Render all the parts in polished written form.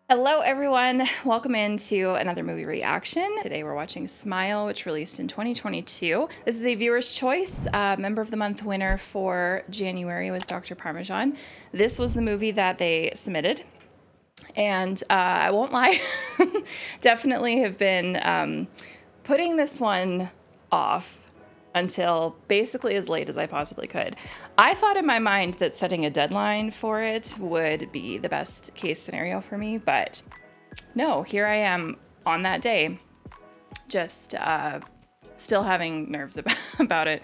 Hello, everyone. Welcome into another movie reaction. Today we're watching Smile, which released in 2022. This is a viewer's choice. Member of the Month winner for January was Dr. Parmesan. This was the movie that they submitted. And I won't lie, definitely have been putting this one off until basically as late as I possibly could. I thought in my mind that setting a deadline for it would be the best case scenario for me, but no, here I am on that day, just still having nerves about it.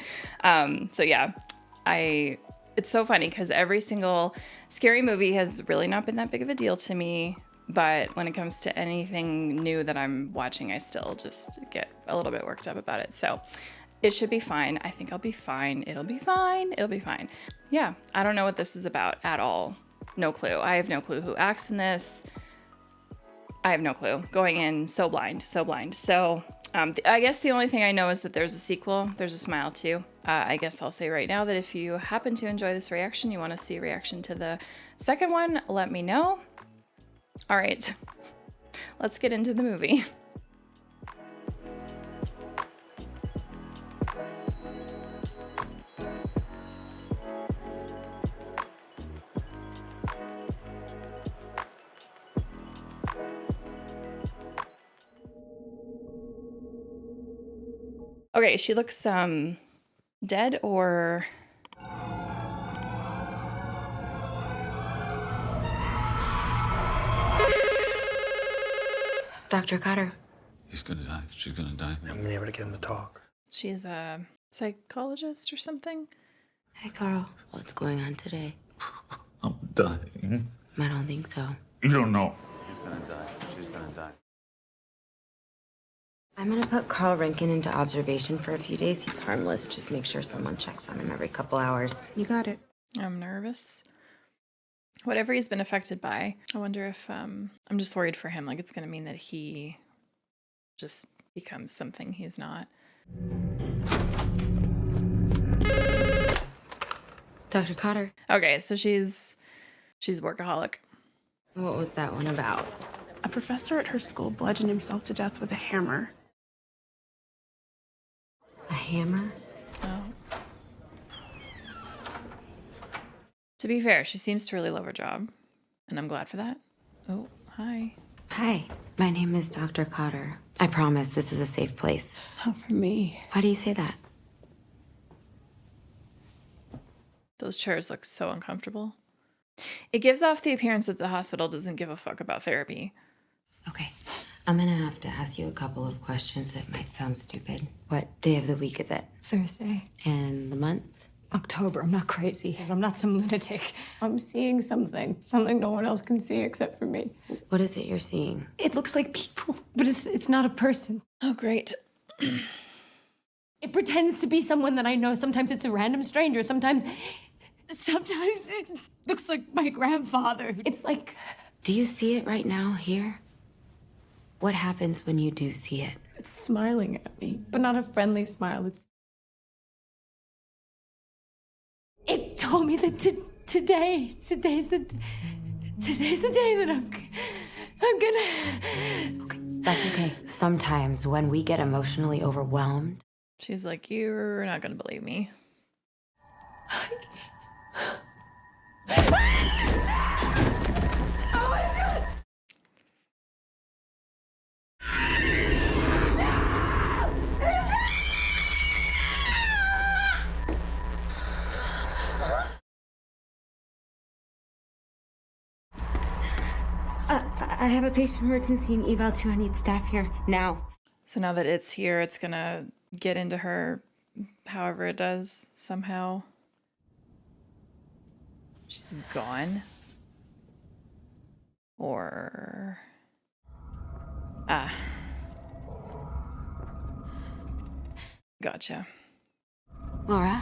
So yeah, it's so funny because every single scary movie has really not been that big of a deal to me. But when it comes to anything new that I'm watching, I still just get a little bit worked up about it. So it should be fine. I think I'll be fine. It'll be fine. It'll be fine. Yeah, I don't know what this is about at all. No clue. I have no clue who acts in this. I have no clue. Going in so blind, so blind. So I guess the only thing I know is that there's a sequel. There's a Smile too. I guess I'll say right now that if you happen to enjoy this reaction, you want to see a reaction to the second one, let me know. All right, let's get into the movie. Okay, she looks dead or Dr. Cotter. He's gonna die. She's gonna die. I haven't been able to get him to talk. she's a psychologist or something. Hey, Carl. What's going on today? I'm dying. I don't think so. You don't know. She's gonna die. She's gonna die. I'm gonna put Carl Rankin into observation for a few days. He's harmless. Just make sure someone checks on him every couple hours. You got it. I'm nervous. Whatever he's been affected by, I wonder if I'm just worried for him. Like it's gonna mean that he just becomes something he's not. Dr. Cotter. Okay, so she's workaholic. What was that one about? A professor at her school bludgeoned himself to death with a hammer. A hammer? Oh. To be fair, she seems to really love her job, and I'm glad for that. Oh, hi. Hi. My name is Dr. Cotter. I promise this is a safe place. Not for me. Why do you say that? Those chairs look so uncomfortable. It gives off the appearance that the hospital doesn't give a fuck about therapy. Okay. I'm gonna have to ask you a couple of questions that might sound stupid. What day of the week is it? Thursday. And the month? October. I'm not crazy. I'm not some lunatic. I'm seeing something no one else can see except for me. What is it you're seeing? It looks like people, but it's not a person. Oh, great. It pretends to be someone that I know. Sometimes it's a random stranger. Sometimes it looks like my grandfather. It's like Do you see it right now, here? What happens when you do see it? it's smiling at me, but not a friendly smile. It told me that today's the day that I'm gonna. Okay, that's okay. Sometimes when we get emotionally overwhelmed, She's like, you're not gonna believe me. I have a patient emergency in eval 2. I need staff here now. So now that it's here, it's gonna get into her however it does somehow. She's gone. Or... Ah. Gotcha. Laura?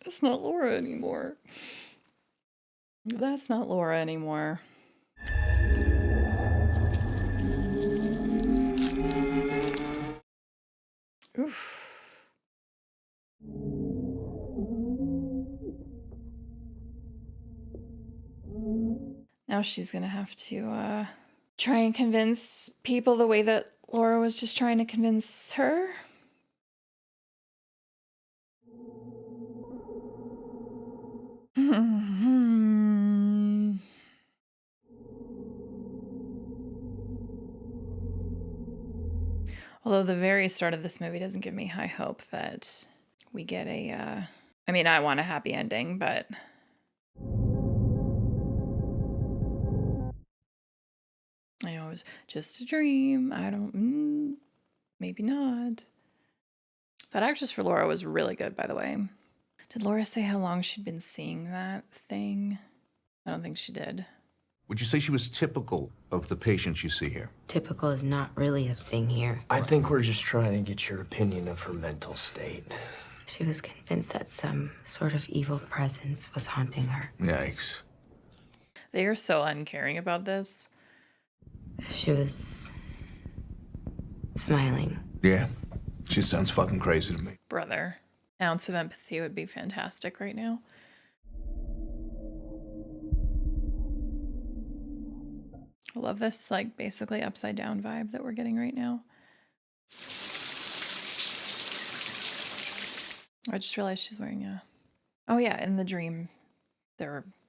It's not Laura anymore. That's not Laura anymore. Oof. Now she's gonna have to try and convince people the way that Laura was just trying to convince her. Although the very start of this movie doesn't give me high hope that we get a, I mean, I want a happy ending, but I know it was just a dream. I don't, maybe not. That actress for Laura was really good, by the way. Did Laura say how long she'd been seeing that thing? I don't think she did. Would you say she was typical of the patients you see here? Typical is not really a thing here. I think we're just trying to get your opinion of her mental state. She was convinced that some sort of evil presence was haunting her. Yikes. They are so uncaring about this. She was smiling. Yeah, she sounds fucking crazy to me. Brother. Ounce of empathy would be fantastic right now. I love this, like, basically upside down vibe that we're getting right now. I just realized she's wearing a... Oh yeah, in the dream,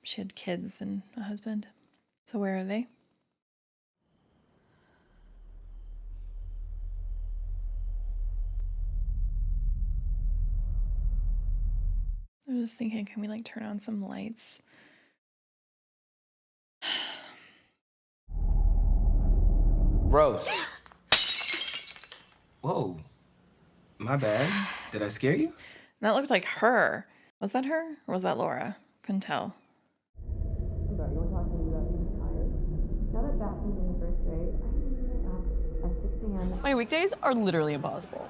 she had kids and a husband. So where are they? I was just thinking, can we like turn on some lights? Rose. Whoa. My bad. Did I scare you? That looked like her. Was that her? Or was that Laura? Couldn't tell. My weekdays are literally impossible.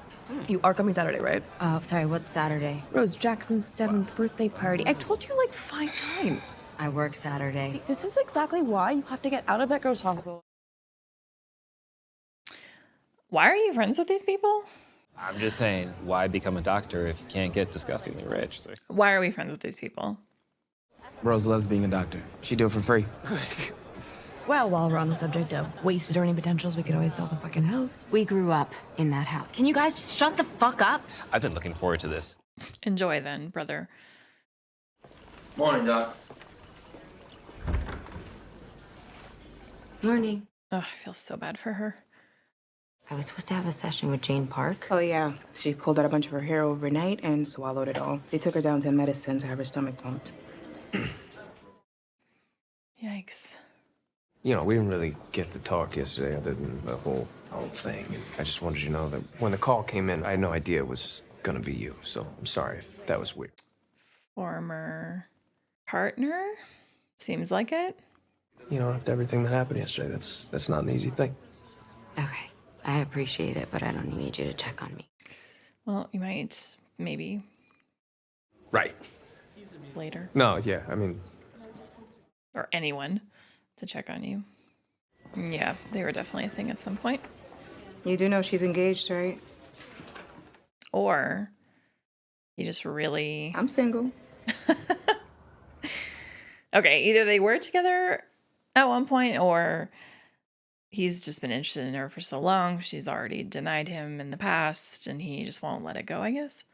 You are coming Saturday, right? Oh, sorry, what's Saturday? Rose Jackson's 7th birthday party. I've told you like 5 times. I work Saturday. See, this is exactly why you have to get out of that girl's hospital. Why are you friends with these people? I'm just saying, why become a doctor if you can't get disgustingly rich? So. Why are we friends with these people? Rose loves being a doctor. She'd do it for free. Well, while we're on the subject of wasted earning potentials, we could always sell the fucking house. We grew up in that house. Can you guys just shut the fuck up? I've been looking forward to this. Enjoy then, brother. Morning, Doc. Morning. Oh, I feel so bad for her. I was supposed to have a session with Jane Park. Oh, yeah. She pulled out a bunch of her hair overnight and swallowed it all. They took her down to medicine to have her stomach pumped. Yikes. You know, we didn't really get to talk yesterday other than the whole thing. And I just wanted you to know that when the call came in, I had no idea it was gonna be you. So I'm sorry if that was weird. Former partner? Seems like it. You know, after everything that happened yesterday, that's not an easy thing. Okay, I appreciate it, but I don't need you to check on me. Well, you might, maybe, Right. later. No, yeah, I mean... Or anyone to check on you. Yeah, they were definitely a thing at some point. You do know she's engaged, right? Or you just really... I'm single. Okay, either they were together at one point or he's just been interested in her for so long. She's already denied him in the past and he just won't let it go, I guess.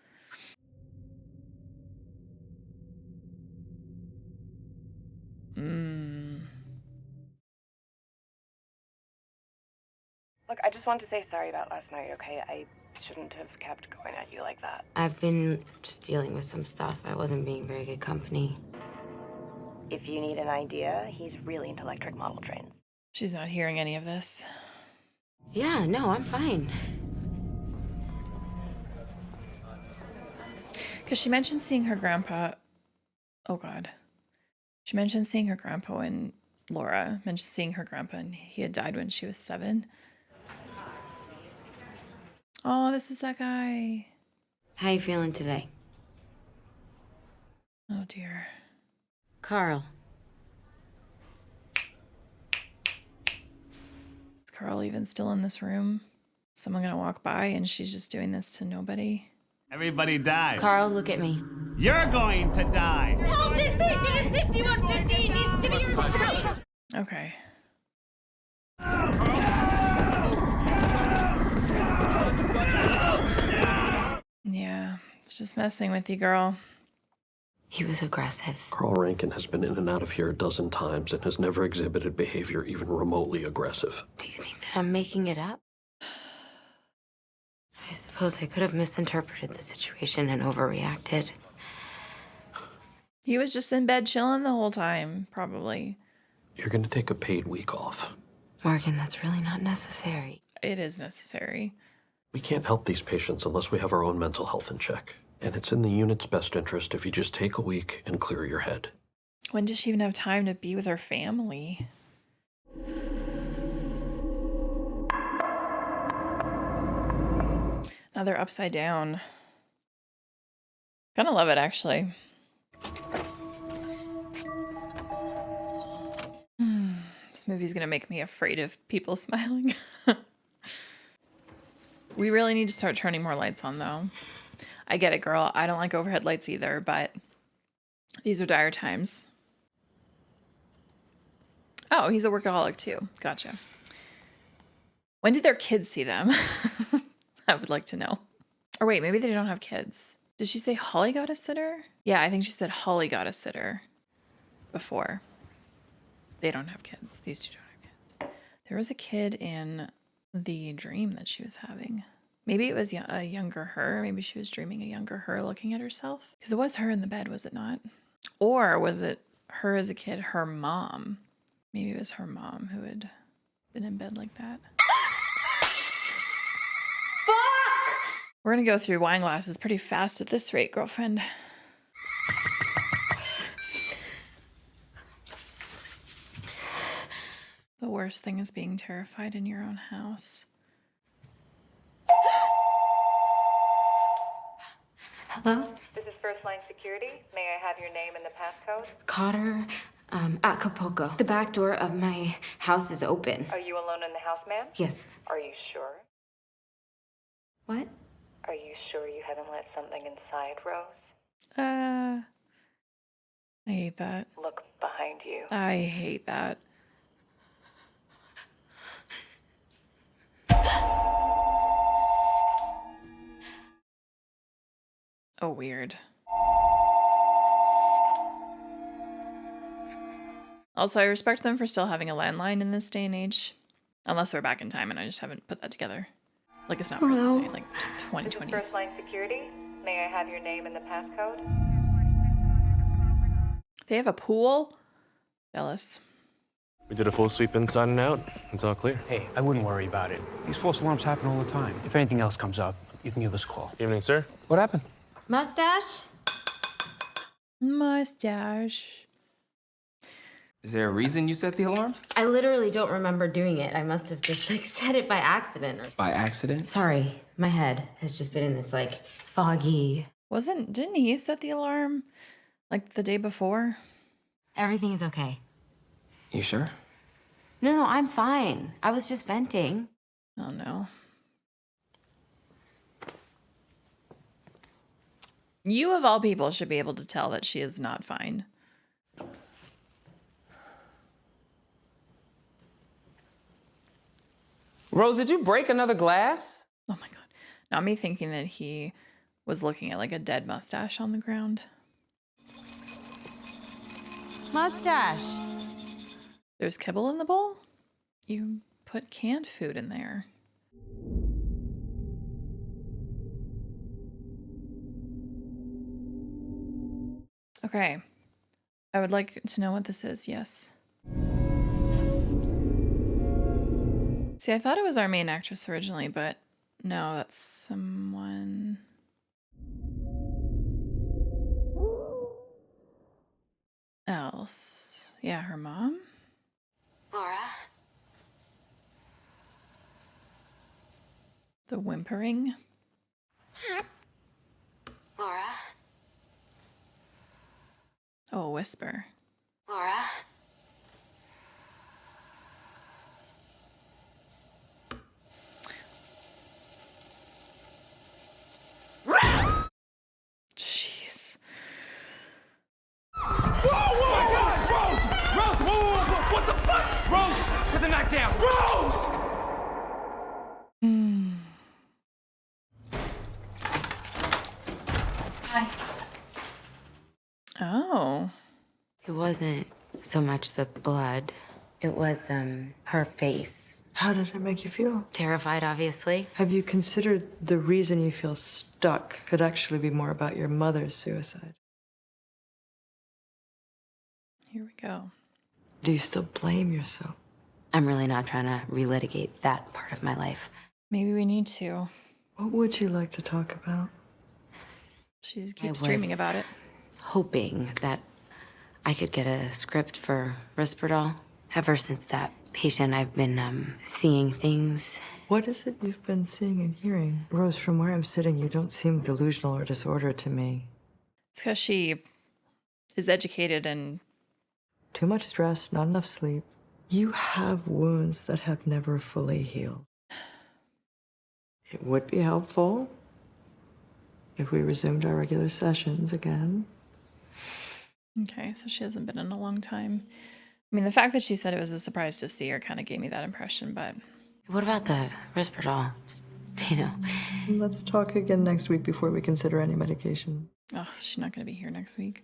Look, I just wanted to say sorry about last night, okay? I shouldn't have kept going at you like that. I've been just dealing with some stuff. I wasn't being very good company. If you need an idea, he's really into electric model trains. She's not hearing any of this. Yeah, no, I'm fine. Because she mentioned seeing her grandpa. Oh, God. She mentioned seeing her grandpa and Laura mentioned seeing her grandpa and he had died when she was 7. Oh, this is that guy. How you feeling today? Oh, dear. Carl. Is Carl even still in this room? Someone gonna walk by and she's just doing this to nobody? Everybody dies. Carl, look at me. You're going to die. Help! This patient is 5150 needs to be restrained! Okay. Yeah, it's just messing with you, girl. He was aggressive. Carl Rankin has been in and out of here a dozen times and has never exhibited behavior even remotely aggressive. Do you think that I'm making it up? I suppose I could have misinterpreted the situation and overreacted. He was just in bed chilling the whole time, probably. You're gonna take a paid week off. Morgan, that's really not necessary. It is necessary. We can't help these patients unless we have our own mental health in check. And it's in the unit's best interest if you just take a week and clear your head. When does she even have time to be with her family? Now they're upside down. Kind of love it, actually. This movie's gonna make me afraid of people smiling. We really need to start turning more lights on, though. I get it, girl. I don't like overhead lights either, but these are dire times. Oh, he's a workaholic too. Gotcha. When did their kids see them? I would like to know. Or wait, maybe they don't have kids. Did she say Holly got a sitter? Yeah, I think she said Holly got a sitter before. They don't have kids. These two don't have kids. There was a kid in the dream that she was having. Maybe it was a younger her. Maybe she was dreaming a younger her looking at herself. Because it was her in the bed, was it not? Or was it her as a kid, her mom? Maybe it was her mom who had been in bed like that. We're gonna go through wine glasses pretty fast at this rate, girlfriend. The worst thing is being terrified in your own house. Hello? This is First Line Security. May I have your name and the passcode? Cotter, Acapulco. The back door of my house is open. Are you alone in the house, ma'am? Yes. Are you sure? What? Are you sure you haven't let something inside, Rose? I hate that. Look behind you. I hate that. Oh, weird. Also, I respect them for still having a landline in this day and age. Unless we're back in time and I just haven't put that together. Like it's not present day, like 2020s. First Line Security. May I have your name and the passcode? They have a pool? Jealous. We did a full sweep inside and out. It's all clear. Hey, I wouldn't worry about it. These false alarms happen all the time. If anything else comes up, you can give us a call. Evening, sir. What happened? Mustache? Mustache. Is there a reason you set the alarm? I literally don't remember doing it. I must have just set it by accident or something. By accident? Sorry, my head has just been in this foggy. Didn't he set the alarm like the day before? Everything is okay. You sure? No, I'm fine. I was just venting. Oh no. You of all people should be able to tell that she is not fine. Rose, did you break another glass? Oh my god. Not me thinking that he was looking at like a dead mustache on the ground. Mustache. There's kibble in the bowl? You put canned food in there. Okay. I would like to know what this is, yes. See, I thought it was our main actress originally, but no, that's someone... else. Yeah, her mom? Laura? The whimpering? Laura? Oh, a whisper. Laura? Jeez. Whoa, whoa, Rose! Rose, whoa, whoa, whoa, what the fuck? down! Rose! Oh. It wasn't so much the blood. It was, her face. How did it make you feel? Terrified, obviously. Have you considered the reason you feel stuck could actually be more about your mother's suicide? Here we go. Do you still blame yourself? I'm really not trying to relitigate that part of my life. Maybe we need to. What would you like to talk about? She keeps dreaming about it. Hoping that I could get a script for Risperdal. Ever since that patient, I've been seeing things. What is it you've been seeing and hearing? Rose, from where I'm sitting, you don't seem delusional or disordered to me. It's because she is educated and... Too much stress, not enough sleep. You have wounds that have never fully healed. It would be helpful if we resumed our regular sessions again. Okay, so she hasn't been in a long time. I mean, the fact that she said it was a surprise to see her kind of gave me that impression, but... What about the Risperdal? Just, you know. Let's talk again next week before we consider any medication. Oh, she's not going to be here next week.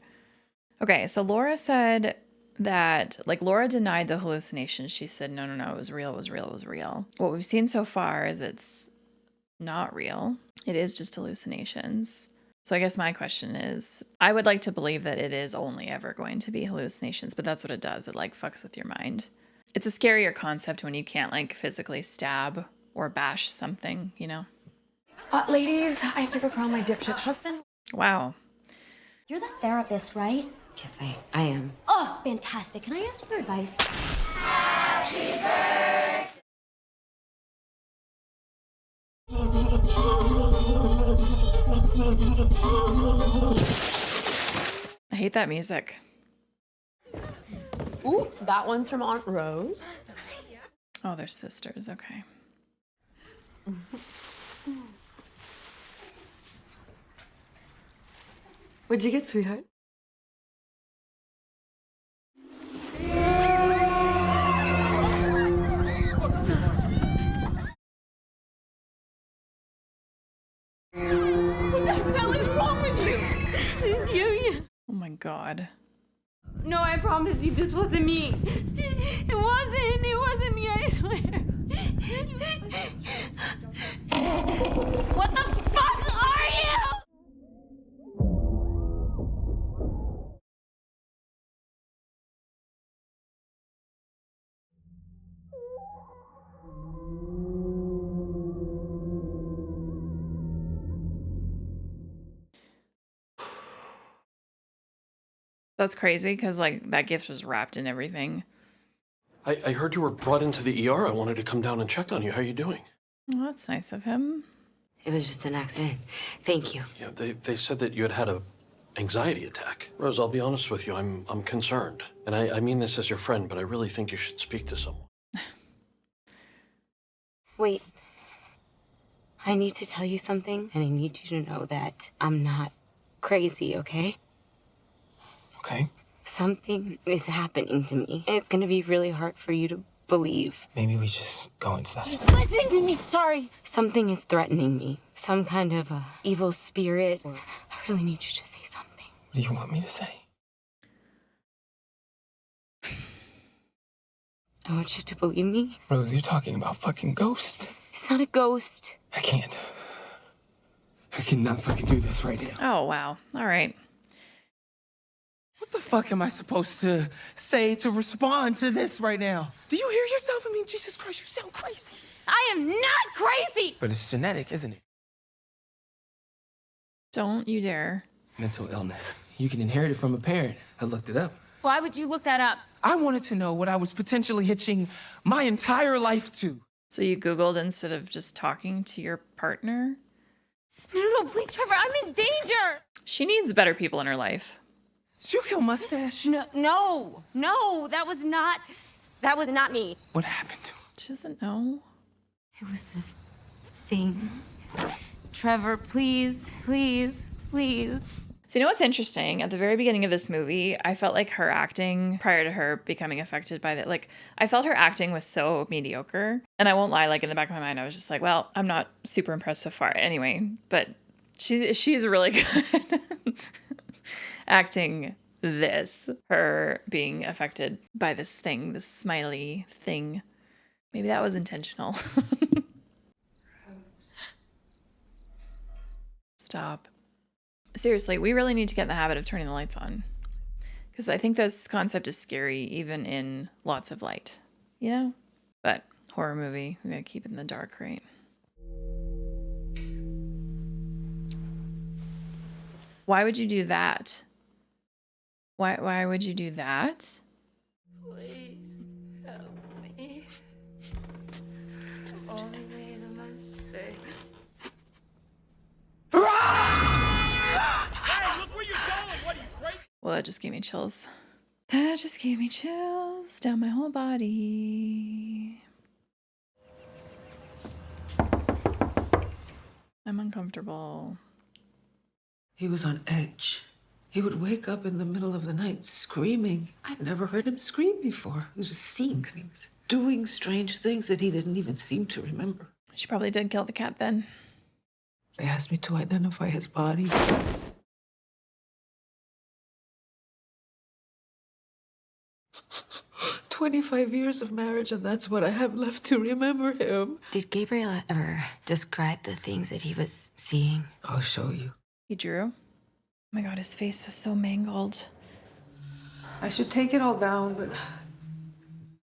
Okay, so Laura said that, like, Laura denied the hallucinations. She said, no, it was real, it was real, it was real. What we've seen so far is it's not real. It is just hallucinations. So I guess my question is, I would like to believe that it is only ever going to be hallucinations, but that's what it does. It, like, fucks with your mind. It's a scarier concept when you can't, like, physically stab or bash something, you know? Ladies, I have to go call my dipshit husband. Wow. You're the therapist, right? Yes, I am. Oh, fantastic. Can I ask for advice? I hate that music. Ooh, that one's from Aunt Rose. Oh, they're sisters. Okay. What'd you get, sweetheart? What the hell is wrong with you? Oh my god. No, I promise you this wasn't me. It wasn't me, I swear. What the fuck are you? That's crazy because, like, that gift was wrapped in everything. I heard you were brought into the ER. I wanted to come down and check on you. How are you doing? Well, that's nice of him. It was just an accident. Thank you. Yeah, they said that you had a anxiety attack. Rose, I'll be honest with you. I'm concerned. And I mean this as your friend, but I really think you should speak to someone. Wait. I need to tell you something, and I need you to know that I'm not crazy, okay? Okay. Something is happening to me. It's gonna be really hard for you to believe. Maybe we just go inside. Listen to me! Sorry. Something is threatening me. Some kind of evil spirit. I really need you to say something. What do you want me to say? I want you to believe me. Rose, you're talking about fucking ghost. It's not a ghost. I can't. I cannot fucking do this right now. Oh, wow. All right. What the fuck am I supposed to say to respond to this right now? Do you hear yourself? I mean, Jesus Christ, you sound crazy. I am not crazy! But it's genetic, isn't it? Don't you dare. Mental illness. You can inherit it from a parent. I looked it up. Why would you look that up? I wanted to know what I was potentially hitching my entire life to. So you Googled instead of just talking to your partner? No, please, Trevor, I'm in danger! She needs better people in her life. Did you kill Mustache? No, that was not me. What happened to him? She doesn't know. It was this thing. Trevor, please. So you know what's interesting? At the very beginning of this movie, I felt like her acting, prior to her becoming affected by that, like, I felt her acting was so mediocre. And I won't lie, like, in the back of my mind, I was just like, well, I'm not super impressed so far anyway. But she's really good acting this, her being affected by this thing, this smiley thing. Maybe that was intentional. Stop. Seriously, we really need to get in the habit of turning the lights on. Because I think this concept is scary even in lots of light, you know? But horror movie, we gotta keep it in the dark, right? Why would you do that? Why would you do that? Please help me. Only made a mistake. Well, that just gave me chills. That just gave me chills down my whole body. I'm uncomfortable. He was on edge. He would wake up in the middle of the night screaming. I'd never heard him scream before. He was just seeing things, doing strange things that he didn't even seem to remember. She probably did kill the cat then. They asked me to identify his body. "25 years of marriage, and that's what I have left to remember him." Did Gabriel ever describe the things that he was seeing? I'll show you. He drew? Oh my god, his face was so mangled. I should take it all down, but...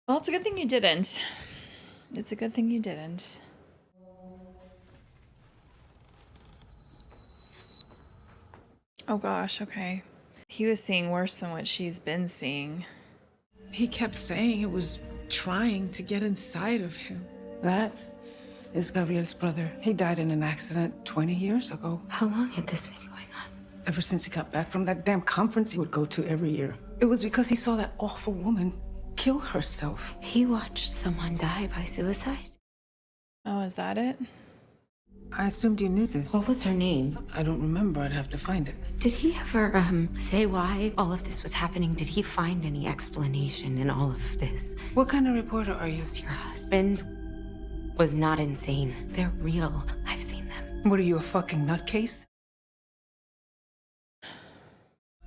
Well, it's a good thing you didn't. It's a good thing you didn't. Oh gosh, okay. He was seeing worse than what she's been seeing. He kept saying it was trying to get inside of him. That is Gabriel's brother. He died in an accident 20 years ago. How long had this been going on? Ever since he got back from that damn conference he would go to every year. It was because he saw that awful woman kill herself. He watched someone die by suicide? Oh, is that it? I assumed you knew this. What was her name? I don't remember. I'd have to find it. Did he ever, say why all of this was happening? Did he find any explanation in all of this? What kind of reporter are you? Your husband was not insane. They're real. I've seen them. What are you, a fucking nutcase?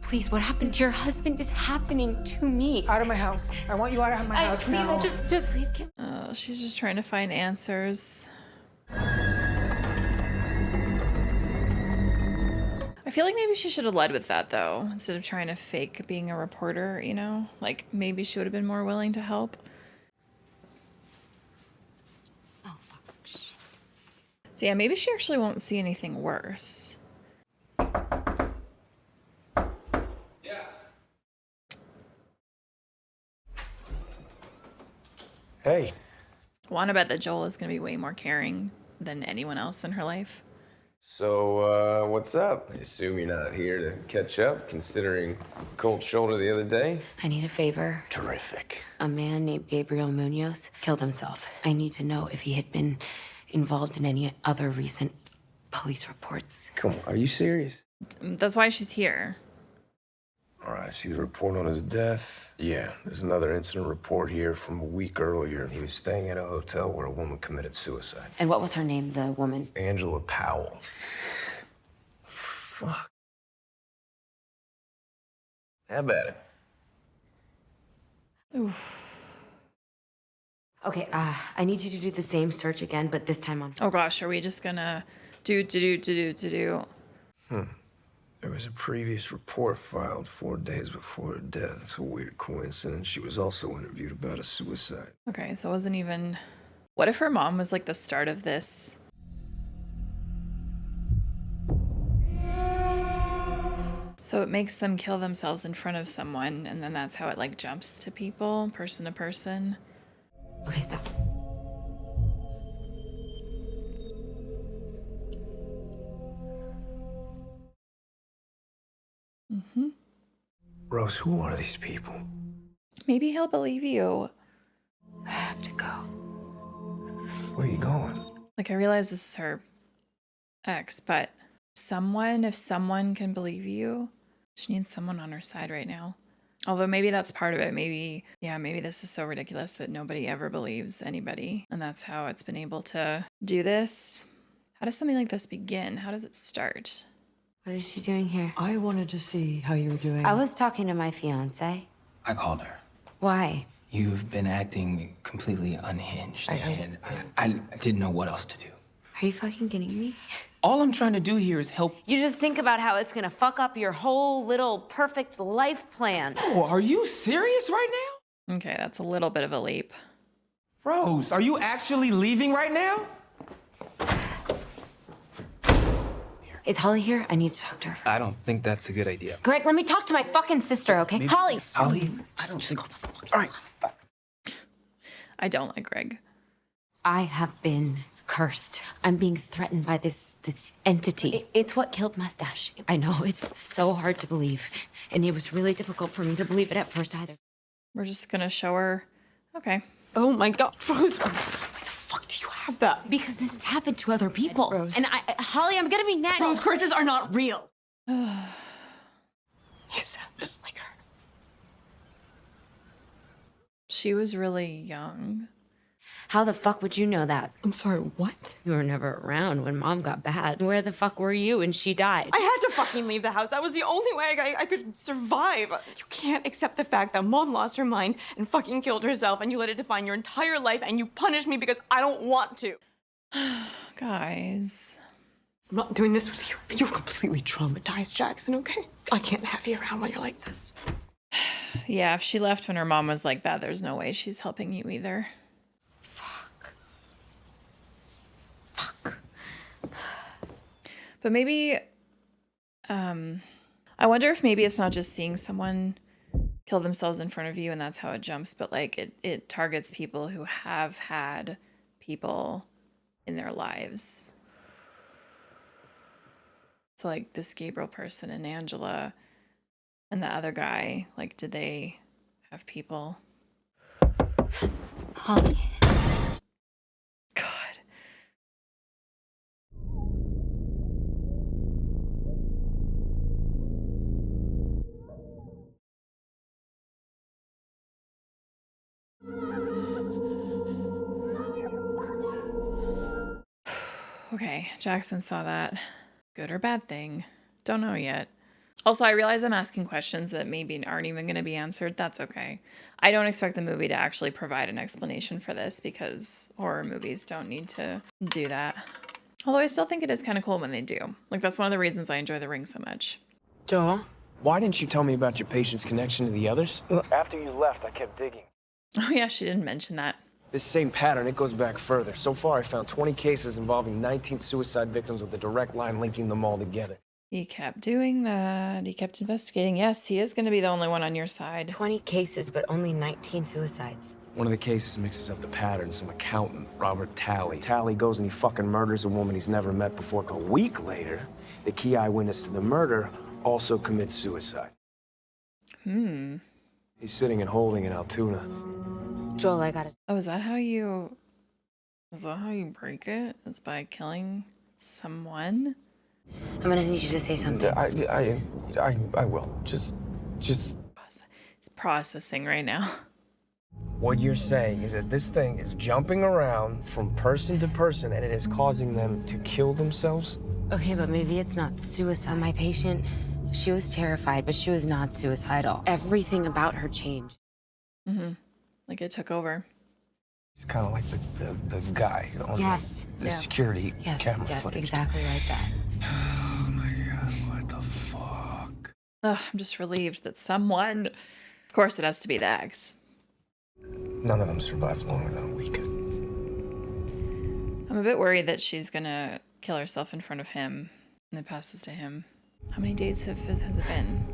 Please, what happened to your husband is happening to me. Out of my house. I want you out of my house please, now. Just please give... Oh, she's just trying to find answers. I feel like maybe she should have led with that, though, instead of trying to fake being a reporter, you know? Like, maybe she would have been more willing to help. Oh, fuck. Shit. So yeah, maybe she actually won't see anything worse. Hey. I want to bet that Joel is going to be way more caring than anyone else in her life. So, what's up? I assume you're not here to catch up, considering cold shoulder the other day? I need a favor. Terrific. A man named Gabriel Munoz killed himself. I need to know if he had been involved in any other recent police reports. Come on, are you serious? That's why she's here. All right, I see the report on his death. Yeah, there's another incident report here from a week earlier. He was staying at a hotel where a woman committed suicide. And what was her name, the woman? Angela Powell. Fuck. How about it? Oof. Okay, I need you to do the same search again, but this time on... Oh gosh, are we just gonna do? There was a previous report filed 4 days before her death. It's a weird coincidence. She was also interviewed about a suicide. Okay, so it wasn't even... What if her mom was like the start of this? So it makes them kill themselves in front of someone, and then that's how it like jumps to people, person to person. Okay, stop. Mm-hmm. Rose, who are these people? Maybe he'll believe you. I have to go. Where are you going? Like, I realize this is her ex, but someone, if someone can believe you, she needs someone on her side right now. Although maybe that's part of it. Maybe this is so ridiculous that nobody ever believes anybody. And that's how it's been able to do this. How does something like this begin? How does it start? What is she doing here? I wanted to see how you were doing. I was talking to my fiance. I called her. Why? You've been acting completely unhinged, and I didn't know what else to do. Are you fucking kidding me? All I'm trying to do here is help. You just think about how it's gonna fuck up your whole little perfect life plan. Oh, are you serious right now? Okay, that's a little bit of a leap. Rose, are you actually leaving right now? Is Holly here? I need to talk to her. I don't think that's a good idea. Greg, let me talk to my fucking sister, okay? Holly! Holly, all right. I don't like Greg. I have been cursed. I'm being threatened by this entity. It's what killed Mustache. I know, it's so hard to believe. And it was really difficult for me to believe it at first either. We're just gonna show her. Okay. Oh my God, Rose, why the fuck do you have that? Because this has happened to other people. Rose. And Holly, I'm gonna be next. Rose, curses are not real. You sound just like her. She was really young. How the fuck would you know that? I'm sorry, what? You were never around when Mom got bad. Where the fuck were you when she died? I had to fucking leave the house. That was the only way I could survive. You can't accept the fact that Mom lost her mind and fucking killed herself, and you let it define your entire life, and you punish me because I don't want to. Guys. I'm not doing this with you. You've completely traumatized Jackson, okay? I can't have you around when you're like this. Yeah, if she left when her mom was like that, there's no way she's helping you either. Fuck. But maybe, I wonder if maybe it's not just seeing someone kill themselves in front of you and that's how it jumps, but like it targets people who have had people in their lives. So like this Gabriel person and Angela and the other guy, like, did they have people? Holly. God. Okay, Jackson saw that. Good or bad thing? Don't know yet. Also, I realize I'm asking questions that maybe aren't even going to be answered. That's okay. I don't expect the movie to actually provide an explanation for this because horror movies don't need to do that. Although I still think it is kind of cool when they do. Like, that's one of the reasons I enjoy The Ring so much. Joel? Why didn't you tell me about your patient's connection to the others? After you left, I kept digging. Oh yeah, she didn't mention that. This same pattern, it goes back further. So far, I found 20 cases involving 19 suicide victims with a direct line linking them all together. He kept doing that. He kept investigating. Yes, he is going to be the only one on your side. 20 cases, but only 19 suicides. One of the cases mixes up the patterns. Some accountant, Robert Talley. Talley goes and he fucking murders a woman he's never met before. A week later, the key eyewitness to the murder also commits suicide. He's sitting and holding in Altoona. Joel, I got it. Oh, is that how you break it? Is by killing someone? I'm gonna need you to say something. I will. Just. He's processing right now. What you're saying is that this thing is jumping around from person to person and it is causing them to kill themselves? Okay, but maybe it's not suicide. My patient, she was terrified, but she was not suicidal. Everything about her changed. Like it took over. It's kind of like the guy on the security camera footage. Exactly like that. Oh my God, what the fuck? Ugh, I'm just relieved that someone, of course it has to be the ex. None of them survived longer than a week. I'm a bit worried that she's gonna kill herself in front of him and it passes to him. How many days has it been?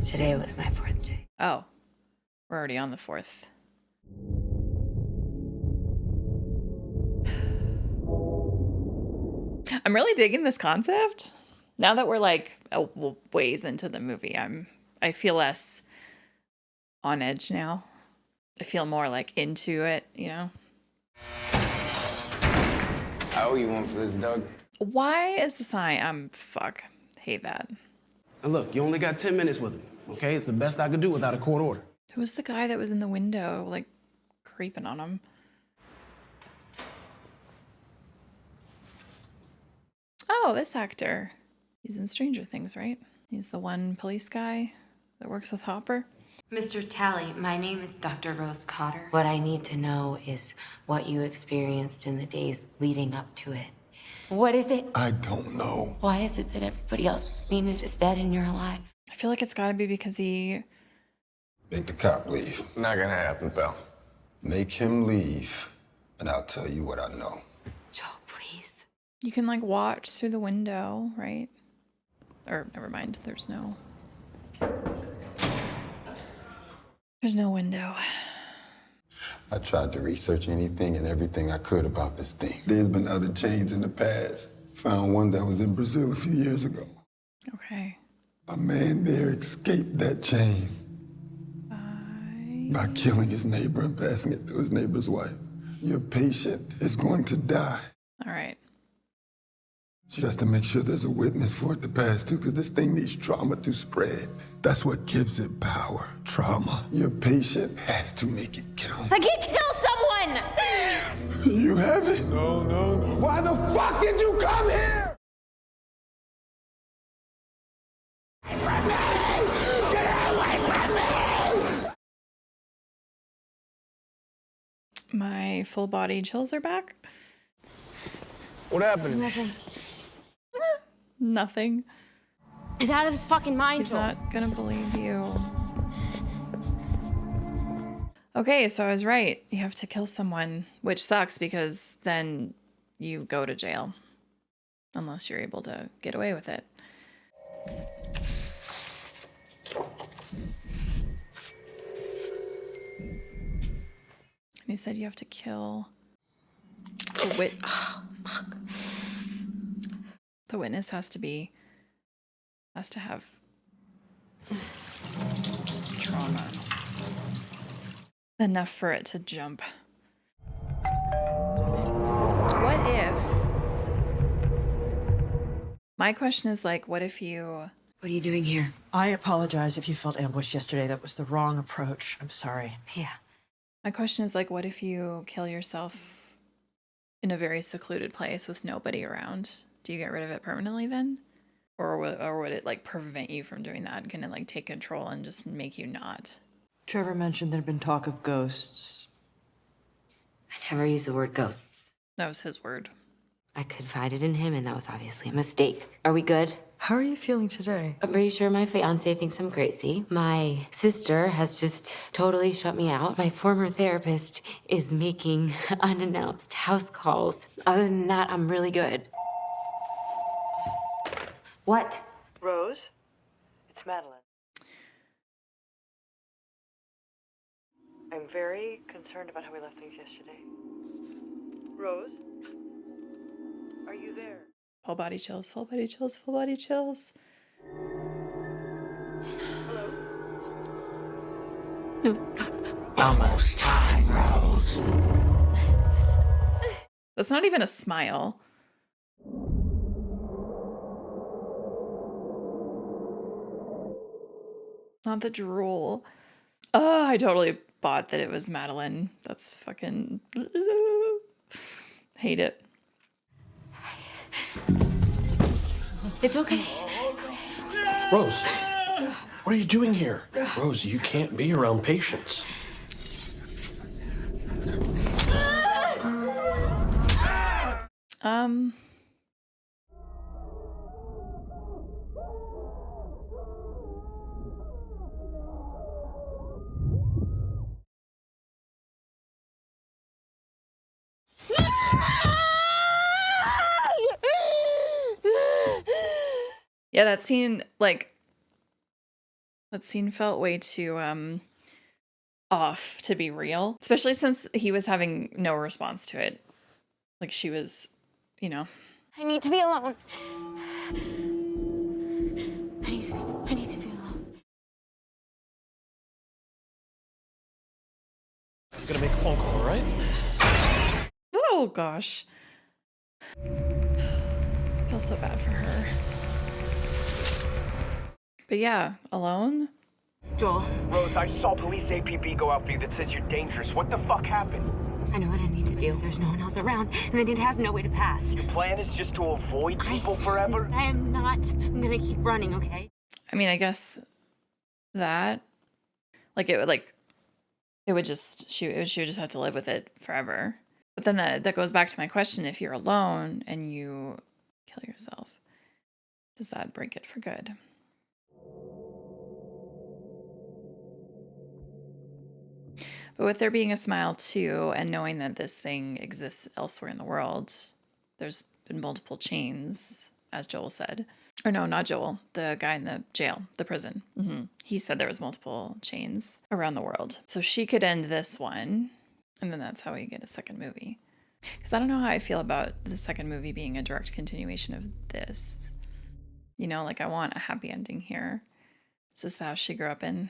Today was my 4th day. Oh, we're already on the 4th. I'm really digging this concept. Now that we're like a ways into the movie, I feel less on edge now. I feel more like into it, you know? I owe you one for this, Doug. Why is the sign? Fuck. Hate that. And look, you only got 10 minutes with him, okay? It's the best I could do without a court order. Who's the guy that was in the window, like, creeping on him? Oh, this actor. He's in Stranger Things, right? He's the one police guy that works with Hopper. Mr. Talley, my name is Dr. Rose Cotter. What I need to know is what you experienced in the days leading up to it. What is it? I don't know. Why is it that everybody else who's seen it is dead and you're alive? I feel like it's gotta be because he... Make the cop leave. Not gonna happen, pal. Make him leave, and I'll tell you what I know. Joe, please. You can, like, watch through the window, right? Or, never mind, there's no... There's no window. I tried to research anything and everything I could about this thing. There's been other chains in the past. Found one that was in Brazil a few years ago. Okay. A man there escaped that chain by killing his neighbor and passing it to his neighbor's wife. Your patient is going to die. All right. She has to make sure there's a witness for it to pass to, because this thing needs trauma to spread. That's what gives it power. Trauma. Your patient has to make it count. I can't kill someone! You haven't? No, no. Why the fuck did you come here? From me! Get away from me! My full body chills are back. What happened? Nothing. Nothing. He's out of his fucking mind. He's not gonna believe you. Okay, so I was right. You have to kill someone, which sucks because then you go to jail. Unless you're able to get away with it. And he said you have to kill the the witness has to have trauma enough for it to jump. What if... My question is, like, what if you... What are you doing here? I apologize if you felt ambushed yesterday. That was the wrong approach. I'm sorry. Yeah. My question is, like, what if you kill yourself in a very secluded place with nobody around? Do you get rid of it permanently then? Or would it, like, prevent you from doing that? Can it, like, take control and just make you not? Trevor mentioned there had been talk of ghosts. I never used the word ghosts. That was his word. I confided in him, and that was obviously a mistake. Are we good? How are you feeling today? I'm pretty sure my fiance thinks I'm crazy. My sister has just totally shut me out. My former therapist is making unannounced house calls. Other than that, I'm really good. What? Rose? It's Madeline. I'm very concerned about how we left things yesterday. Rose? Are you there? Full body chills, full body chills, full body chills. Almost time, Rose. That's not even a smile. Not the drool. Oh, I totally bought that it was Madeline. That's fucking... Hate it. It's okay. Rose, what are you doing here? Rose, you can't be around patients. Yeah, that scene, like, that scene felt way too, off to be real. Especially since he was having no response to it. Like, she was, you know. I need to be alone. I need to be alone. I'm gonna make a phone call, all right? Oh, gosh. feel so bad for her. But yeah, alone? Joel. Rose, I saw police APB go out for you that says you're dangerous. What the fuck happened? I know what I need to do. There's no one else around, and then it has no way to pass. Your plan is just to avoid people forever? I am not. I'm gonna keep running, okay? I mean, I guess that, like, it would just, she would just have to live with it forever. But then that goes back to my question: if you're alone and you kill yourself, does that break it for good? But with there being a smile too, and knowing that this thing exists elsewhere in the world, there's been multiple chains, as Joel said. Or no, not Joel, the guy in the jail, the prison. He said there was multiple chains around the world. So she could end this one, and then that's how we get a second movie. Because I don't know how I feel about the second movie being a direct continuation of this. You know, like, I want a happy ending here. Is this the house she grew up in?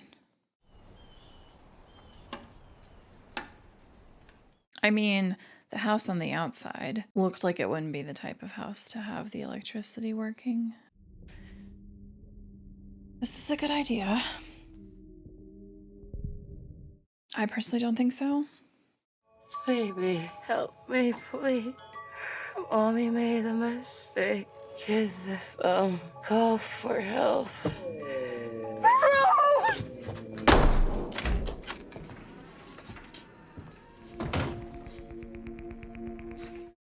I mean, the house on the outside looked like it wouldn't be the type of house to have the electricity working. Is this a good idea? I personally don't think so. Baby, help me, please. Mommy made a mistake. Kids, call for help. Rose!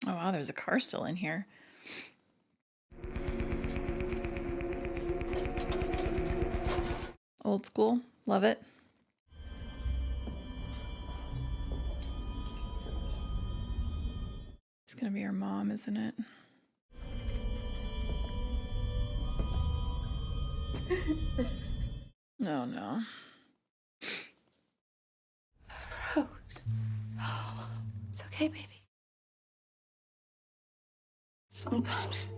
Oh wow, there's a car still in here. Old school, love it. It's gonna be her mom, isn't it? Oh no. Rose. It's okay, baby. Sometimes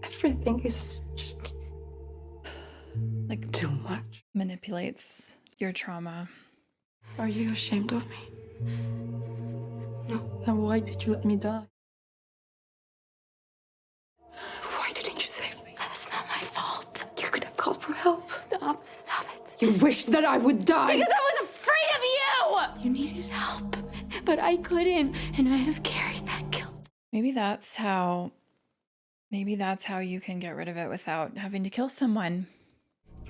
everything is just like too much. Manipulates your trauma. Are you ashamed of me? No. Then why did you let me die? Why didn't you save me? That's not my fault. You could have called for help. Stop it. You wished that I would die. Because I was afraid of you! You needed help, but I couldn't, and I have carried that guilt. Maybe that's how you can get rid of it without having to kill someone.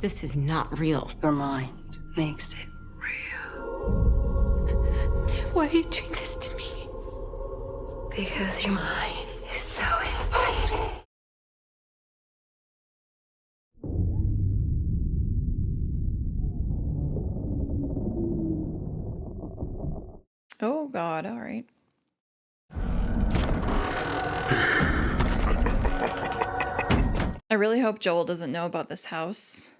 This is not real. Your mind makes it real. Why are you doing this to me? Because your mind is so inviting. Oh God, all right. I really hope Joel doesn't know about this house.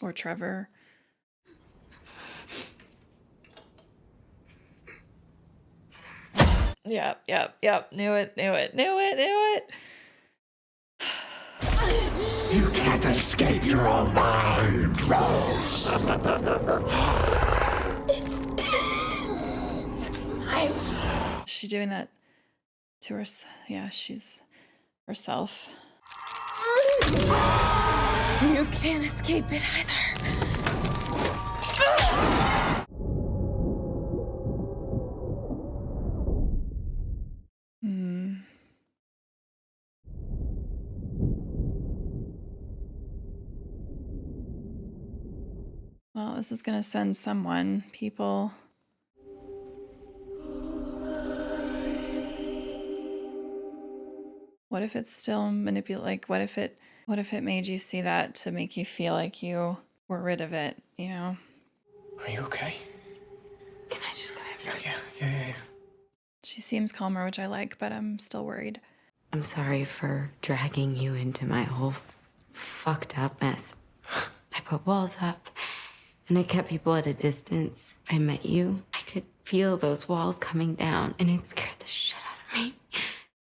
Or Trevor. Yep. Knew it. You can't escape your own mind, Rose. Is she doing that to her? Yeah, she's herself. You can't escape it either. Well, this is gonna send people. What if it's still what if it made you see that to make you feel like you were rid of it, you know? Are you okay? Can I just go ahead first? Yeah. She seems calmer, which I like, but I'm still worried. I'm sorry for dragging you into my whole fucked up mess. I put walls up, and I kept people at a distance. I met you. I could feel those walls coming down, and it scared the shit out of me.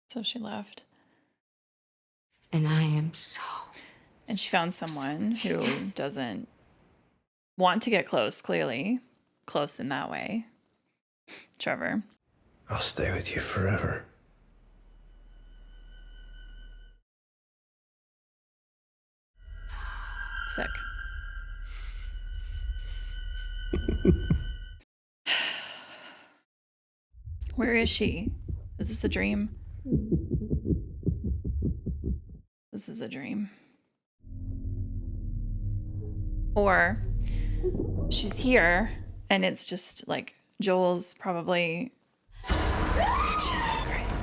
So she left. And I am so... And she found someone who doesn't want to get close, clearly. Close in that way. Trevor. I'll stay with you forever. Sick. Where is she? Is this a dream? This is a dream. Or she's here and it's just like Joel's probably... Jesus Christ.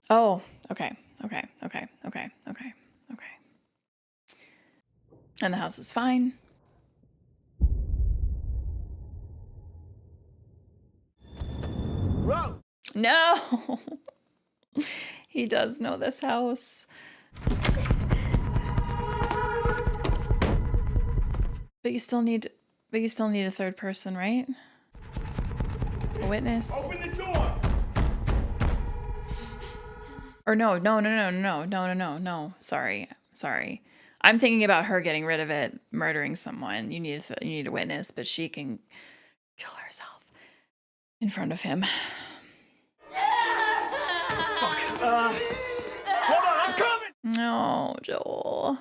Oh, okay. And the house is fine. No! He does know this house. But you still need a third person, right? A witness. Open the door! Or no. Sorry. I'm thinking about her getting rid of it, murdering someone. You need a witness, but she can kill herself in front of him. Fuck. Hold on, I'm coming! No, Joel.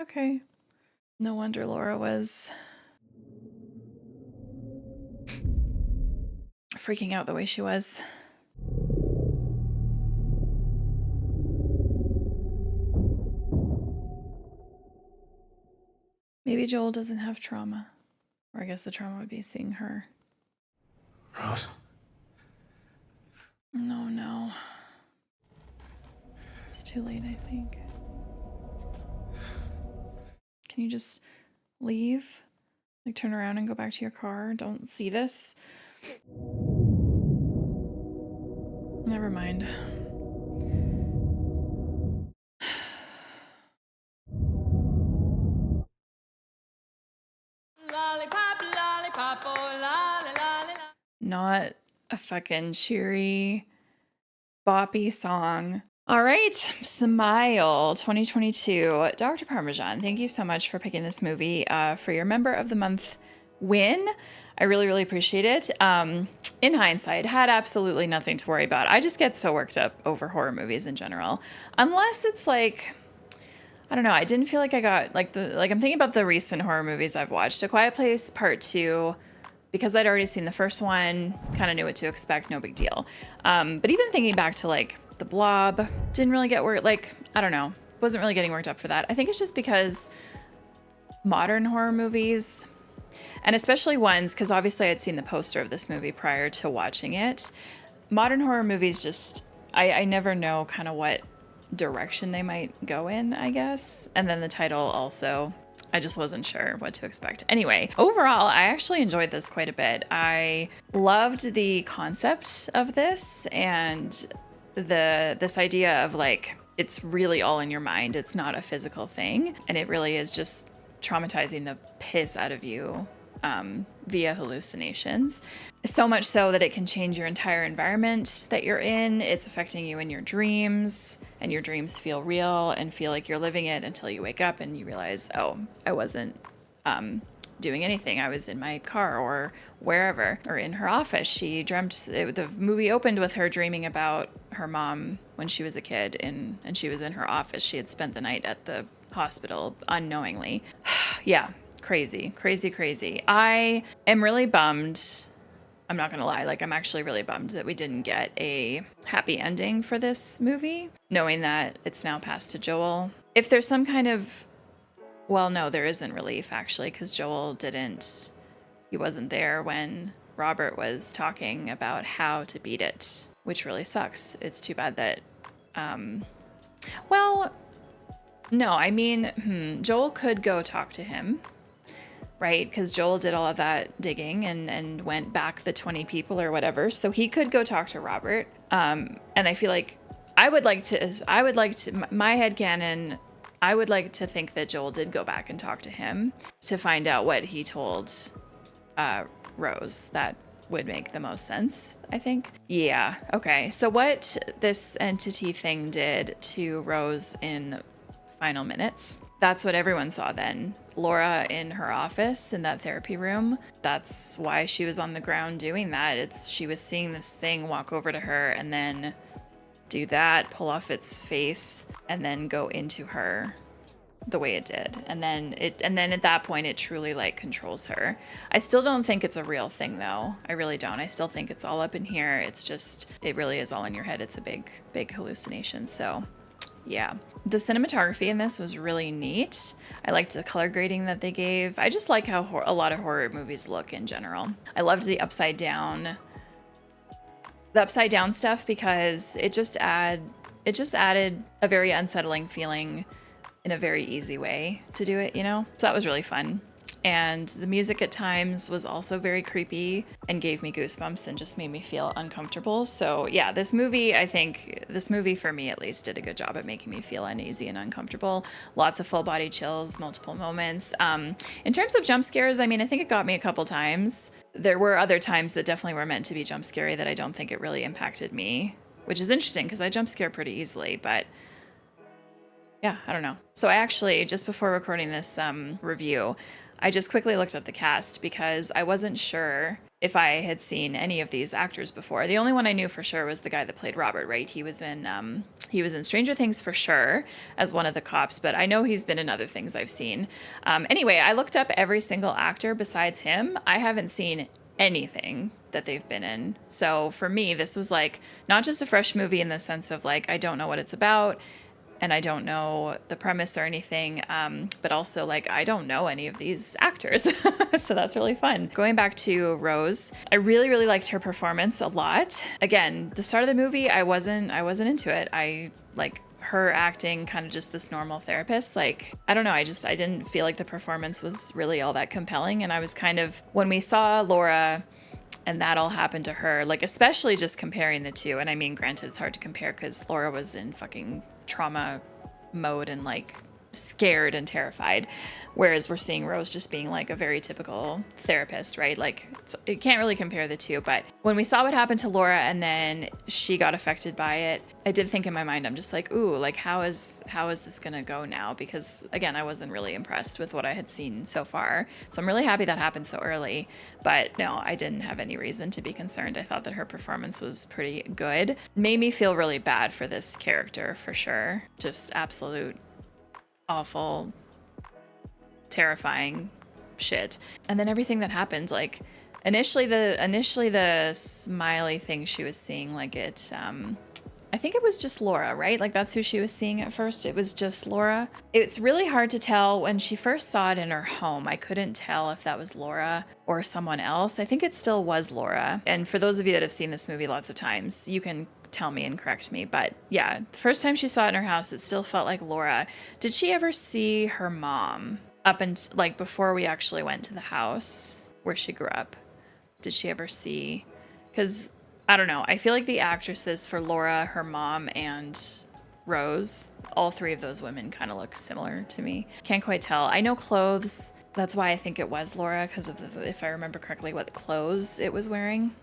Okay. No wonder Laura was freaking out the way she was. Maybe Joel doesn't have trauma. Or I guess the trauma would be seeing her. Rose? No. It's too late, I think. Can you just leave? Like turn around and go back to your car? Don't see this? Never mind. Not a fucking cheery, boppy song. All right, Smile 2022. Dr. Parmesan, thank you so much for picking this movie for your Member of the Month win. I really appreciate it. In hindsight, had absolutely nothing to worry about. I just get so worked up over horror movies in general. Unless it's like, I don't know, I didn't feel like I got, I'm thinking about the recent horror movies I've watched. A Quiet Place Part 2, because I'd already seen the first one, kind of knew what to expect, no big deal. But even thinking back to like The Blob, didn't really get worked, I don't know, wasn't really getting worked up for that. I think it's just because modern horror movies, and especially ones, because obviously I'd seen the poster of this movie prior to watching it. Modern horror movies just, I never know kind of what direction they might go in, I guess. And then the title also, I just wasn't sure what to expect. Anyway, overall, I actually enjoyed this quite a bit. I loved the concept of this and this idea of like, it's really all in your mind. It's not a physical thing. And it really is just traumatizing the piss out of you via hallucinations. So much so that it can change your entire environment that you're in. It's affecting you in your dreams, and your dreams feel real and feel like you're living it until you wake up and you realize, oh, I wasn't doing anything. I was in my car or wherever, or in her office. She dreamt, the movie opened with her dreaming about her mom when she was a kid, and she was in her office. She had spent the night at the hospital unknowingly. Yeah. Crazy. I am really bummed. I'm not gonna lie, I'm actually really bummed that we didn't get a happy ending for this movie, knowing that it's now passed to Joel. If there's some kind of, well, no, there isn't relief actually, because Joel he wasn't there when Robert was talking about how to beat it, which really sucks. It's too bad that, well, no, I mean, Joel could go talk to him, right? Because Joel did all of that digging and went back the 20 people or whatever. So he could go talk to Robert. And I feel like my headcanon, I would like to think that Joel did go back and talk to him to find out what he told Rose. That would make the most sense, I think. Yeah, okay. So what this entity thing did to Rose in final minutes. That's what everyone saw then. Laura in her office in that therapy room. That's why she was on the ground doing that. She was seeing this thing walk over to her and then do that, pull off its face, and then go into her the way it did. And then at that point it truly like controls her. I still don't think it's a real thing though. I really don't. I still think it's all up in here. It's just, it really is all in your head. It's a big hallucination. So yeah. The cinematography in this was really neat. I liked the color grading that they gave. I just like how a lot of horror movies look in general. I loved the upside down stuff because it just added a very unsettling feeling in a very easy way to do it, you know? So that was really fun. And the music at times was also very creepy and gave me goosebumps and just made me feel uncomfortable. So yeah, this movie for me at least did a good job at making me feel uneasy and uncomfortable. Lots of full body chills, multiple moments. In terms of jump scares, I mean, I think it got me a couple times. There were other times that definitely were meant to be jump scary that I don't think it really impacted me, which is interesting because I jump scare pretty easily, but yeah, I don't know. So I actually, just before recording this review, I just quickly looked up the cast because I wasn't sure if I had seen any of these actors before. The only one I knew for sure was the guy that played Robert, right? He was in Stranger Things for sure as one of the cops, but I know he's been in other things I've seen. Anyway, I looked up every single actor besides him. I haven't seen anything that they've been in. So for me, this was like not just a fresh movie in the sense of like, I don't know what it's about and I don't know the premise or anything, but also like I don't know any of these actors. So that's really fun. Going back to Rose, I really, really liked her performance a lot. Again, the start of the movie, I wasn't into it. I like her acting kind of just this normal therapist. Like, I don't know, I didn't feel like the performance was really all that compelling. And I was kind of, when we saw Laura and that all happened to her, like especially just comparing the two, and I mean, granted, it's hard to compare because Laura was in fucking trauma mode and like scared and terrified, whereas we're seeing Rose just being like a very typical therapist, right? Like it can't really compare the two. But when we saw what happened to Laura and then she got affected by it, I did think in my mind, I'm just like, ooh, like how is this gonna go now? Because again, I wasn't really impressed with what I had seen so far. So I'm really happy that happened so early. But no, I didn't have any reason to be concerned. I thought that her performance was pretty good. Made me feel really bad for this character for sure. Just absolute awful, terrifying shit. And then everything that happened, like initially the smiley thing she was seeing, like it I think it was just Laura, right? Like that's who she was seeing at first. It was just Laura. It's really hard to tell. When she first saw it in her home, I couldn't tell if that was Laura or someone else. I think it still was Laura. And for those of you that have seen this movie lots of times, you can tell me and correct me. But yeah, the first time she saw it in her house, it still felt like Laura. Did she ever see her mom up until like before we actually went to the house where she grew up? Did she ever see? Because I don't know. I feel like the actresses for Laura, her mom, and Rose, all three of those women kind of look similar to me. Can't quite tell. I know clothes. That's why I think it was Laura, because of if I remember correctly, what clothes it was wearing.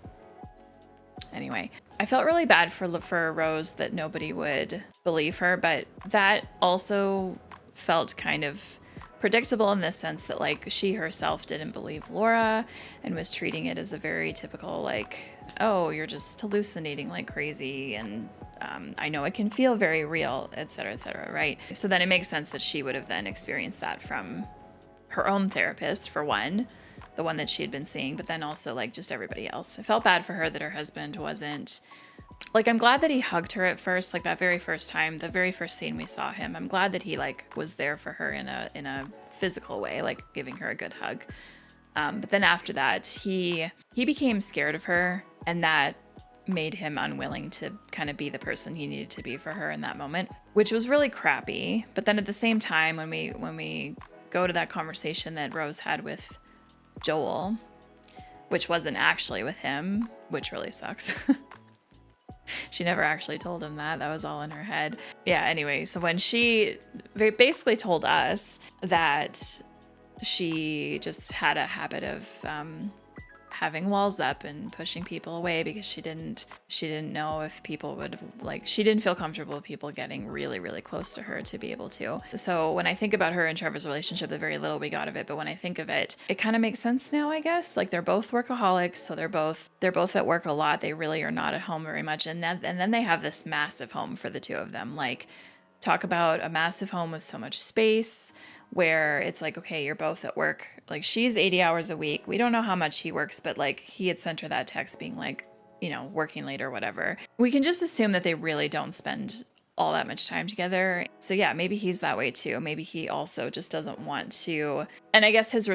Anyway, I felt really bad for Rose that nobody would believe her, but that also felt kind of predictable in the sense that like she herself didn't believe Laura and was treating it as a very typical like, oh, you're just hallucinating like crazy, and I know it can feel very real, etc., right? So then it makes sense that she would have then experienced that from her own therapist, for one, the one that she had been seeing, but then also like just everybody else. I felt bad for her that her husband wasn't, like, I'm glad that he hugged her at first, like that very first time, the very first scene we saw him. I'm glad that he like was there for her in a physical way, like giving her a good hug. But then after that, he became scared of her, and that made him unwilling to kind of be the person he needed to be for her in that moment, which was really crappy. But then at the same time, when we go to that conversation that Rose had with Joel, which wasn't actually with him, which really sucks. She never actually told him that. That was all in her head. Yeah, anyway, so when she basically told us that she just had a habit of having walls up and pushing people away because she didn't know if people would, like, she didn't feel comfortable with people getting really, really close to her to be able to. So when I think about her and Trevor's relationship, the very little we got of it, but when I think of it, it kind of makes sense now, I guess. Like, they're both workaholics, so they're both at work a lot. They really are not at home very much. And then they have this massive home for the two of them. Like, talk about a massive home with so much space, where it's like, okay, you're both at work. Like, she's 80 hours a week. We don't know how much he works, but like, he had sent her that text being like, you know, working late or whatever. We can just assume that they really don't spend all that much time together. So yeah, maybe he's that way too. Maybe he also just doesn't want to. And I guess his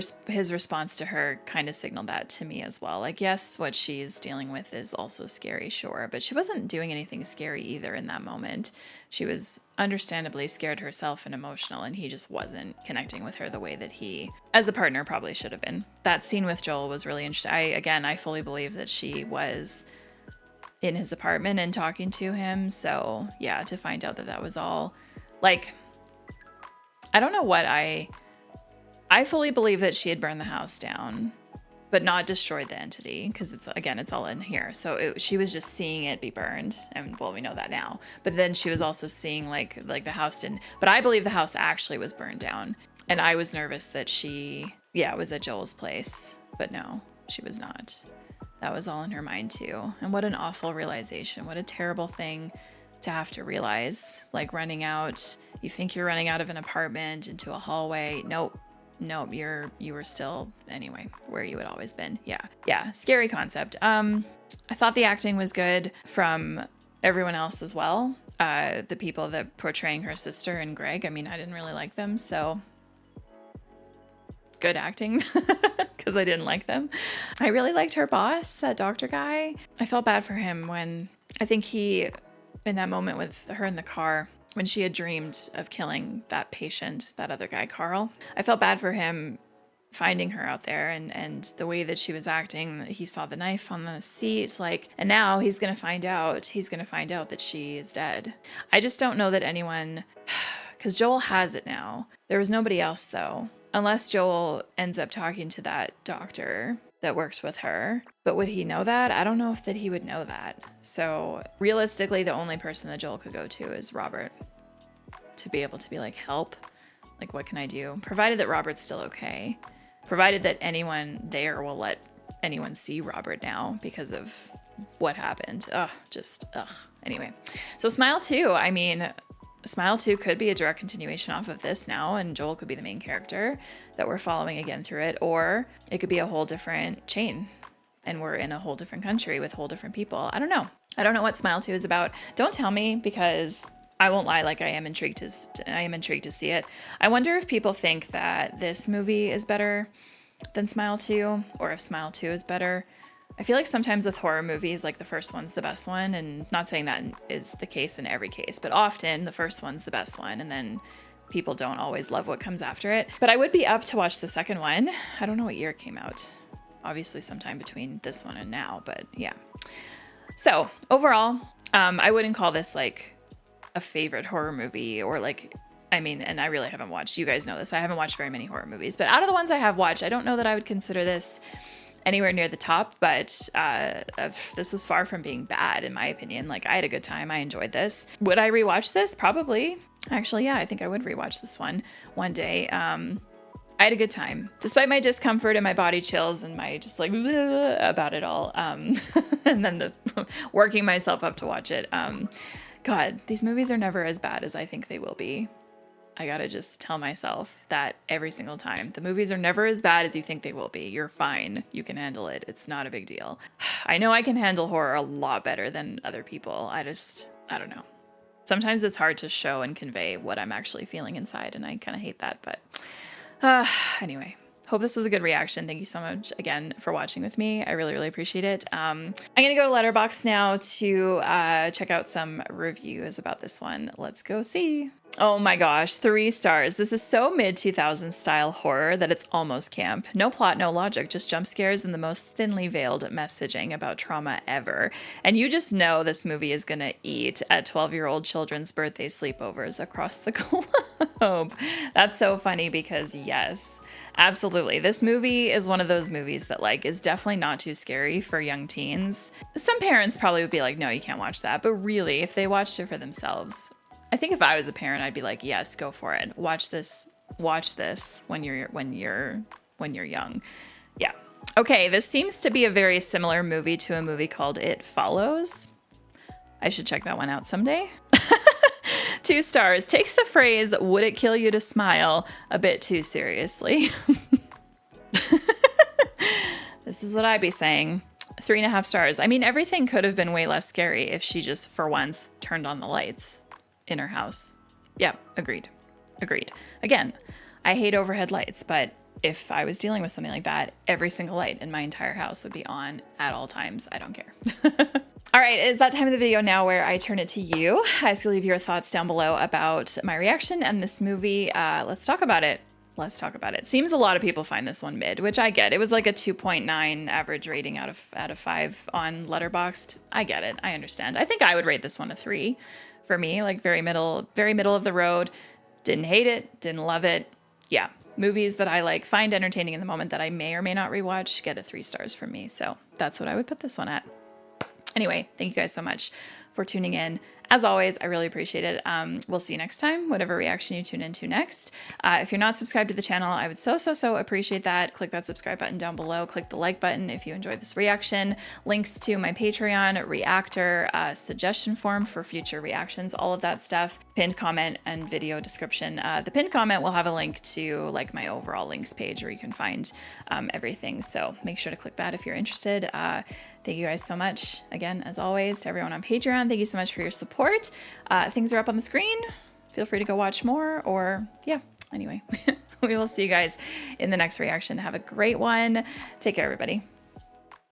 response to her kind of signaled that to me as well. Like, yes, what she's dealing with is also scary, sure, but she wasn't doing anything scary either in that moment. She was understandably scared herself and emotional, and he just wasn't connecting with her the way that he, as a partner, probably should have been. That scene with Joel was really interesting. I fully believe that she was in his apartment and talking to him. So yeah, to find out that was all, like, I don't know what I fully believe that she had burned the house down, but not destroyed the entity, because it's all in here. So she was just seeing it be burned, and well, we know that now. But then she was also seeing like the house didn't. But I believe the house actually was burned down, and I was nervous that she was at Joel's place, but no, she was not. That was all in her mind too. And what an awful realization. What a terrible thing to have to realize. Like, running out, you think you're running out of an apartment into a hallway. Nope, you were still, anyway, where you had always been. Yeah, scary concept. I thought the acting was good from everyone else as well. The people that portraying her sister and Greg, I mean, I didn't really like them, so good acting, because I didn't like them. I really liked her boss, that doctor guy. I felt bad for him when, I think he, in that moment with her in the car, when she had dreamed of killing that patient, that other guy, Carl, I felt bad for him finding her out there, and the way that she was acting. He saw the knife on the seat, like, and now he's gonna find out that she is dead. I just don't know that anyone, because Joel has it now. There was nobody else though, unless Joel ends up talking to that doctor that works with her. But would he know that? I don't know if that he would know that. So realistically, the only person that Joel could go to is Robert, to be able to be like, help, like, what can I do? Provided that Robert's still okay. Provided that anyone there will let anyone see Robert now because of what happened. Anyway, so Smile 2, I mean, Smile 2 could be a direct continuation off of this now, and Joel could be the main character that we're following again through it, or it could be a whole different chain, and we're in a whole different country with whole different people. I don't know. I don't know what Smile 2 is about. Don't tell me, because I won't lie, like, I am intrigued to see it. I wonder if people think that this movie is better than Smile 2, or if Smile 2 is better. I feel like sometimes with horror movies, like, the first one's the best one, and not saying that is the case in every case, but often the first one's the best one, and then people don't always love what comes after it. But I would be up to watch the second one. I don't know what year it came out. Obviously sometime between this one and now, but yeah. So overall, I wouldn't call this like a favorite horror movie, or like, I mean, and I really haven't watched, you guys know this, I haven't watched very many horror movies, but out of the ones I have watched, I don't know that I would consider this anywhere near the top, but this was far from being bad in my opinion. Like, I had a good time. I enjoyed this. Would I rewatch this? Probably. Actually, yeah, I think I would rewatch this one day. I had a good time, despite my discomfort and my body chills and my just like about it all. And then the working myself up to watch it. God, these movies are never as bad as I think they will be. I gotta just tell myself that every single time. The movies are never as bad as you think they will be. You're fine. You can handle it. It's not a big deal. I know I can handle horror a lot better than other people. I don't know. Sometimes it's hard to show and convey what I'm actually feeling inside, and I kind of hate that. But anyway, hope this was a good reaction. Thank you so much again for watching with me. I really, really appreciate it. I'm gonna go to Letterboxd now to check out some reviews about this one. Let's go see. Oh my gosh, 3 stars. This is so mid-2000s style horror that it's almost camp. No plot, no logic, just jump scares and the most thinly veiled messaging about trauma ever. And you just know this movie is gonna eat at 12-year-old children's birthday sleepovers across the globe. That's so funny because yes, absolutely. This movie is one of those movies that like is definitely not too scary for young teens. Some parents probably would be like, no, you can't watch that. But really, if they watched it for themselves, I think if I was a parent, I'd be like, yes, go for it. Watch this when you're young. Yeah. Okay, this seems to be a very similar movie to a movie called It Follows. I should check that one out someday. 2 stars. Takes the phrase, would it kill you to smile, a bit too seriously. This is what I'd be saying. 3.5 stars. I mean, everything could have been way less scary if she just, for once, turned on the lights in her house. Yeah, agreed. Agreed. Again, I hate overhead lights, but if I was dealing with something like that, every single light in my entire house would be on at all times. I don't care. All right, it is that time of the video now where I turn it to you. I ask you to leave your thoughts down below about my reaction and this movie. Let's talk about it. Let's talk about it. Seems a lot of people find this one mid, which I get. It was like a 2.9 average rating out of 5 on Letterboxd. I get it. I understand. I think I would rate this one a 3 for me, like very middle of the road. Didn't hate it, didn't love it. Yeah, movies that I like find entertaining in the moment that I may or may not rewatch get a 3 stars from me. So that's what I would put this one at. Anyway, thank you guys so much for tuning in. As always, I really appreciate it. We'll see you next time, whatever reaction you tune into next. If you're not subscribed to the channel, I would so appreciate that. Click that subscribe button down below. Click the like button if you enjoyed this reaction. Links to my Patreon, Reactor, suggestion form for future reactions, all of that stuff. Pinned comment and video description. The pinned comment will have a link to like my overall links page where you can find everything. So make sure to click that if you're interested. Thank you guys so much. Again, as always, to everyone on Patreon, thank you so much for your support. Things are up on the screen. Feel free to go watch more or yeah, anyway, we will see you guys in the next reaction. Have a great one. Take care, everybody.